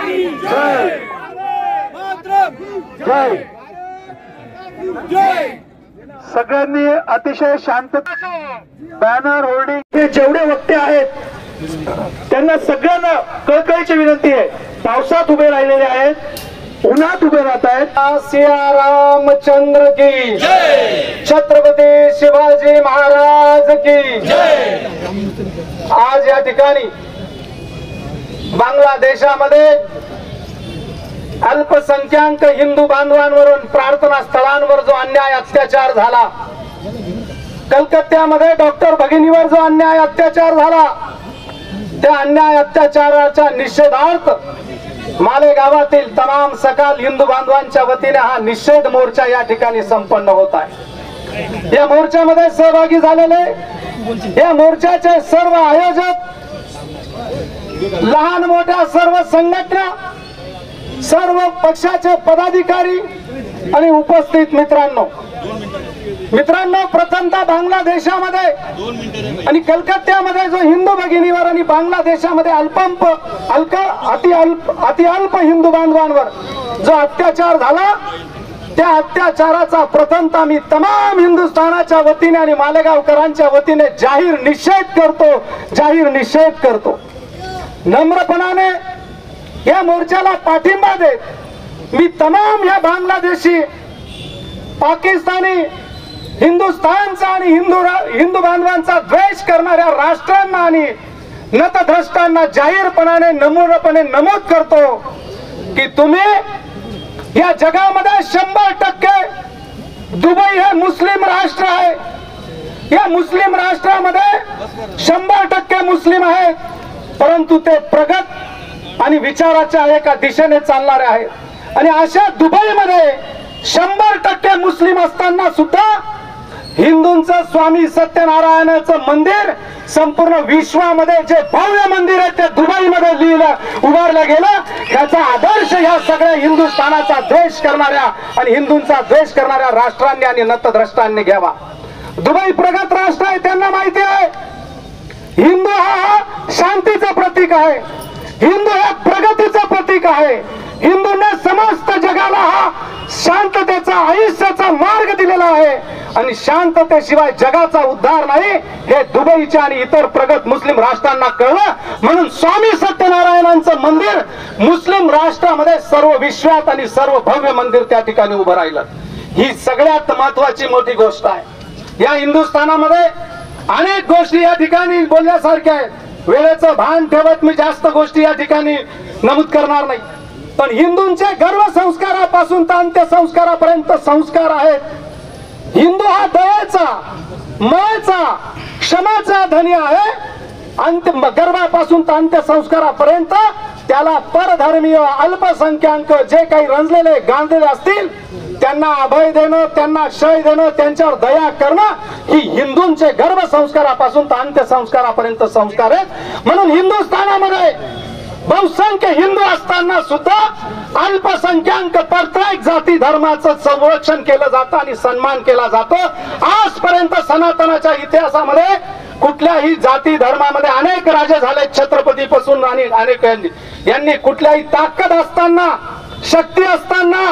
जय जय। सगळ्यांनी अतिशय शांतता बॅनर होर्डिंग हे जेवढे वक्ते आहेत त्यांना सगळ्यांना कळकळीची विनंती आहे। पावसात उभे राहिलेले आहेत, उन्हात उभे राहत आहेत। सिया रामचंद्र की जय, छत्रपती शिवाजी महाराज की जय। आज या ठिकाणी बांगलादेशामध्ये अल्पसंख्याक हिंदू बांधवांवरून प्रार्थना स्थळांवर जो अन्याय अत्याचार झाला, कलकत्त्यामध्ये डॉक्टर भगिनीवर जो अन्याय अत्याचार झाला, त्या अन्याय अत्याचाराच्या निषेधार्थ मालेगावातील तमाम सकाल हिंदू बांधवांच्या वतीने हा निषेध मोर्चा या ठिकाणी संपन्न होत आहे। या मोर्चामध्ये सहभागी झालेले या मोर्चाचे सर्व आयोजक, लहान मोठ्या सर्व संघटना, सर्व पक्षाचे पदाधिकारी आणि उपस्थित मित्रांनो, प्रथमतः बांगलादेशामध्ये आणि कलकत्त्यामध्ये जो हिंदू भगिनीवर आणि बांगलादेशामध्ये अति अल्प हिंदू बांधवांवर जो अत्याचार झाला, त्या अत्याचाराचा प्रथमतः मी तमाम हिंदुस्थानाच्या वतीने आणि मालेगावकरांच्या वतीने जाहीर निषेध करतो। नम्रपणाने या मोर्चाला पाठिंबा देत मी तमाम या बांगलादेशी, पाकिस्तानी, हिंदुस्थानचा आणि हिंदू बांधवांचा द्वेष करणाऱ्या राष्ट्रांना आणि नतद्रष्टांना जाहीरपणाने नम्रपणे नमूद करतो की तुम्ही या जगामध्ये 100% दुबई हे मुस्लिम राष्ट्र आहे। या मुस्लिम राष्ट्रामध्ये 100% मुस्लिम आहेत, परंतु ते प्रगत आणि विचाराच्या एका दिशेने चालणारे आहेत। आणि अशा दुबईमध्ये 100% मुस्लिम असताना सुद्धा हिंदूंचं स्वामी सत्यनारायणाचं मंदिर संपूर्ण विश्वामध्ये जे भव्य मंदिर आहे ते दुबईमध्ये उभारलं गेलं। याचा आदर्श या सगळ्या हिंदुस्थानाचा द्वेष करणाऱ्या आणि हिंदूंचा द्वेष करणाऱ्या राष्ट्रांनी आणि नतद्रष्टांनी घ्यावा। दुबई प्रगत राष्ट्र आहे, त्यांना माहिती आहे हिंदू हा शांतीचं प्रतीक आहे, हिंदू हे प्रगतीचं प्रतीक आहे। हिंदूंना समस्त जगाला हा शांततेचा, आयुष्याचा मार्ग दिलेला आहे आणि शांततेशिवाय जगाचा उद्धार नाही हे दुबईच्या आणि इतर प्रगत मुस्लिम राष्ट्रांना कळलं। म्हणून स्वामी सत्यनारायणांचं मंदिर मुस्लिम राष्ट्रामध्ये सर्व विश्वात आणि सर्व भव्य मंदिर त्या ठिकाणी उभं राहिलं। ही सगळ्यात महत्वाची मोठी गोष्ट आहे। या हिंदुस्थानामध्ये अनेक गोष्टी या ठिकाणी बोलण्यासारख्या आहेत। वेळेचं भान ठेवत मी जास्त गोष्टी या ठिकाणी नमूद करणार नाही, पण हिंदूंचे गर्व संस्कारापासून तर अंत्यसंस्कारापर्यंत संस्कार आहेत। हिंदू हा दयेचा, मायेचा, क्षमाचा धनी आहे। गर्भापासून तर अंत्यसंस्कारापर्यंत त्याला परधर्मीय, अल्पसंख्याक जे काही रंजलेले गांजलेले असतील त्यांना अभय देणं, त्यांना शय देणं, त्यांच्यावर दया करणं ही हिंदूंचे गर्भ संस्कारापासून तर अंत्यसंस्कारापर्यंत संस्कार आहेत। म्हणून हिंदुस्थानामध्ये बहुसंख्य हिंदू असताना सुद्धा अल्पसंख्याक प्रत्येक जाती धर्माचं संरक्षण केलं जातं आणि सन्मान केला जातो। आजपर्यंत सनातनाच्या इतिहासामध्ये कुठल्याही जाती धर्मामध्ये अनेक राजे झाले, छत्रपतीपासून आणि अनेक यांनी कुठल्याही ताकद असताना, शक्ती असताना,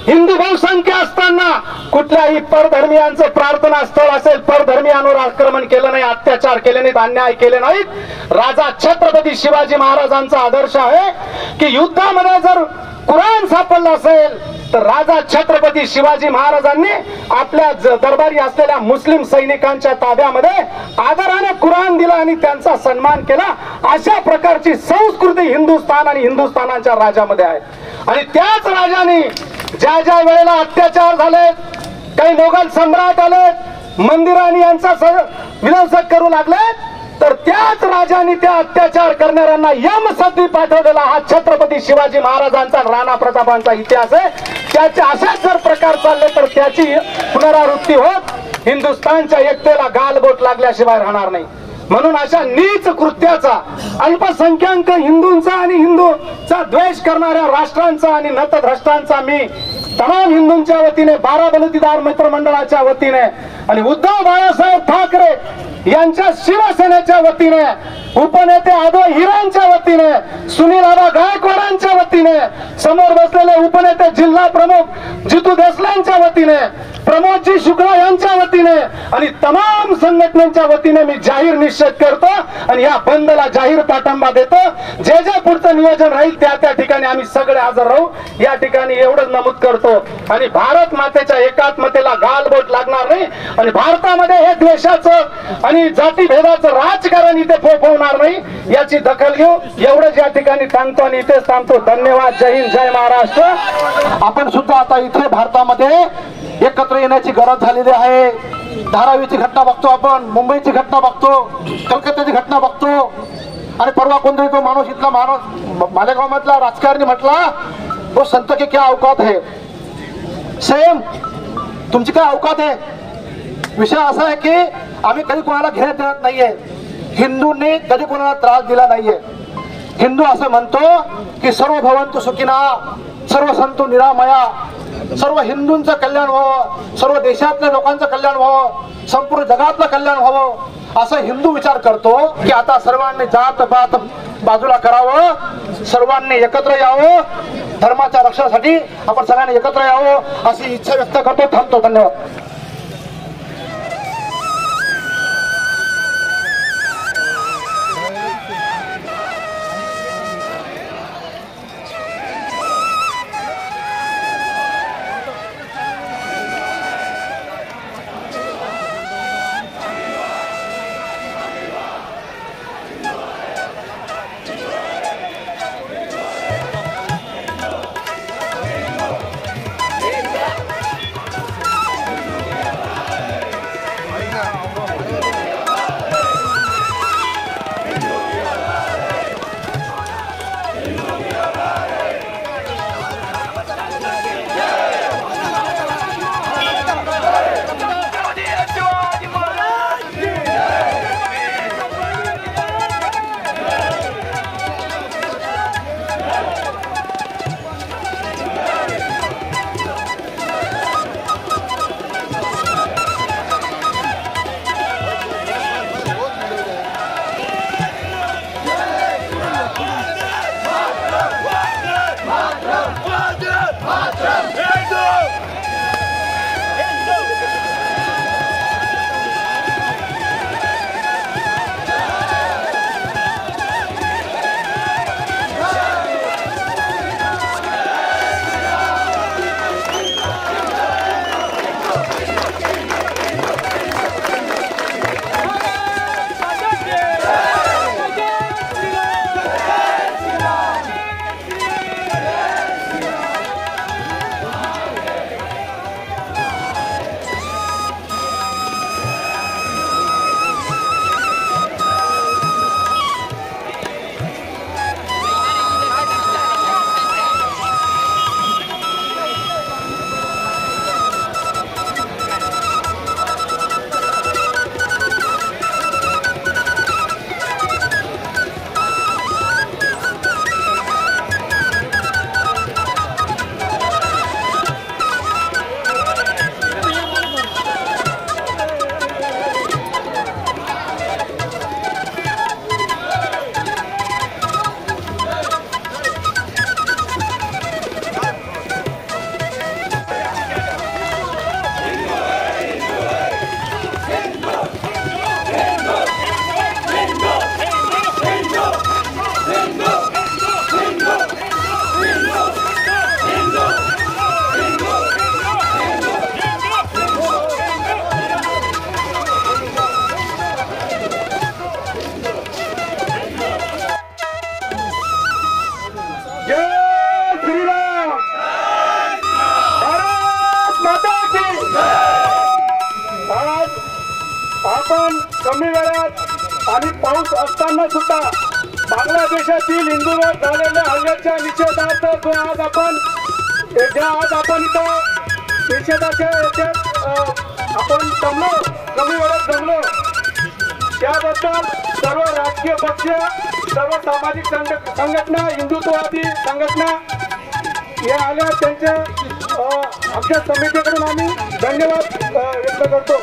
हिंदू बहुसंख्य असताना कुठल्याही परधर्मीयांचं प्रार्थना स्थळ असेल, परधर्मीयांवर आक्रमण केलं नाही, अत्याचार केले नाहीत, अन्याय केले नाहीत। राजा छत्रपती शिवाजी महाराजांचा आदर्श आहे की युद्धामध्ये जर कुराण सापडलं असेल तर राजा छत्रपती शिवाजी महाराजांनी आपल्या दरबारी असलेल्या मुस्लिम सैनिकांच्या ताब्यामध्ये आदराने कुराण दिला आणि त्यांचा सन्मान केला। अशा प्रकारची संस्कृती हिंदुस्थान आणि हिंदुस्थानाच्या राज्यामध्ये आहे। आणि त्याच राजाने ज्या ज्या वेळेला अत्याचार झाले, काही मोगल सम्राट आले, मंदिरांनी यांचा विनाशक करू लागले, तर त्याच राजांनी त्या अत्याचार करणाऱ्यांना यमसद्दी पाठवलेला हा छत्रपती शिवाजी महाराजांचा, राणा प्रतापांचा इतिहास आहे। त्याचे असेच जर प्रकार चालले तर त्याची पुनरावृत्ती होत हिंदुस्थानच्या एकतेला गालबोट लागल्याशिवाय राहणार नाही। म्हणून अशा नीच कृत्याचा, अल्पसंख्याक हिंदूंचा आणि हिंदूचा द्वेष करणाऱ्या राष्ट्रांचा आणि नतद्रष्टांचा मी तमाम हिंदूंच्या वतीने, बाराबलुतेदार मित्रमंडळाच्या वतीने आणि उद्धव बाळासाहेब ठाकरे यांच्या शिवसेनेच्या वतीने, उपनेते आदो हिरांच्या वतीने, सुनील आबा गायकवाडांच्या वतीने, समोर बसलेले उपनेते जिल्हा प्रमुख जितू देसलांच्या वतीने, प्रमोदजी शुक्ला यांच्या वतीने आणि तमाम संघटनांच्या वतीने मी जाहीर निश्चित करतो आणि या बंदला जाहीर पाठिंबा देतो। जे जे पुढचं नियोजन राहील त्या त्या ठिकाणी आम्ही सगळे हजर राहू, या ठिकाणी एवढंच नमूद करतो। आणि भारत मातेच्या एकात्मतेला गालबोट लागणार नाही आणि भारतामध्ये हे द्वेषाचं आणि जातीभेदाचं राजकारण इथे फोफवणार नाही, याची दखल घेऊ। एवढंच या ठिकाणी सांगतो आणि इथेच थांबतो। धन्यवाद। जय हिंद, जय महाराष्ट्र। आपण सुद्धा आता इथे भारतामध्ये एकत्र येण्याची गरज झालेली आहे। धारावीची घटना बघतो आपण, मुंबईची घटना बघतो, कलकत्त्याची घटना बघतो आणि परवा कोणतरी तो माणूस, इथला माणूस मालेगाव मधला राजकारणी म्हटला, वो संत के क्या औकात है। सेम तुमची काय औकात आहे। विषय असा आहे की आम्ही कधी कोणाला घेण्यात देत नाहीये, हिंदूंनी कधी कोणाला त्रास दिला नाहीये। हिंदू असं म्हणतो की सर्व भवन्तु सुखिना, सर्व संतु निरामया, सर्व हिंदूंचं कल्याण व्हावं, सर्व देशातल्या लोकांचं कल्याण व्हावं, संपूर्ण जगातलं कल्याण व्हावं असं हिंदू विचार करतो की आता सर्वांनी जात पात बाजूला करावं, सर्वांनी एकत्र यावं, धर्माच्या रक्षणासाठी आपण सगळ्यांनी एकत्र यावं अशी इच्छा व्यक्त करतो। थांबतो। धन्यवाद। आपण कमी वेळात आणि पाऊस असताना सुद्धा बांगलादेशातील हिंदूंवर झालेल्या हल्ल्याच्या निषेधार्थ जो आज आपण इथं निषेधाच्या याच्यात आपण कमी वेळात जमलो त्याबद्दल सर्व राजकीय पक्ष, सर्व सामाजिक संघटना, हिंदुत्ववादी संघटना या आल्या, त्यांच्या आमच्या समितीकडून आम्ही धन्यवाद व्यक्त करतो।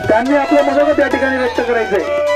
त्यांनी आपलं मनोगत या ठिकाणी व्यक्त करायचंय।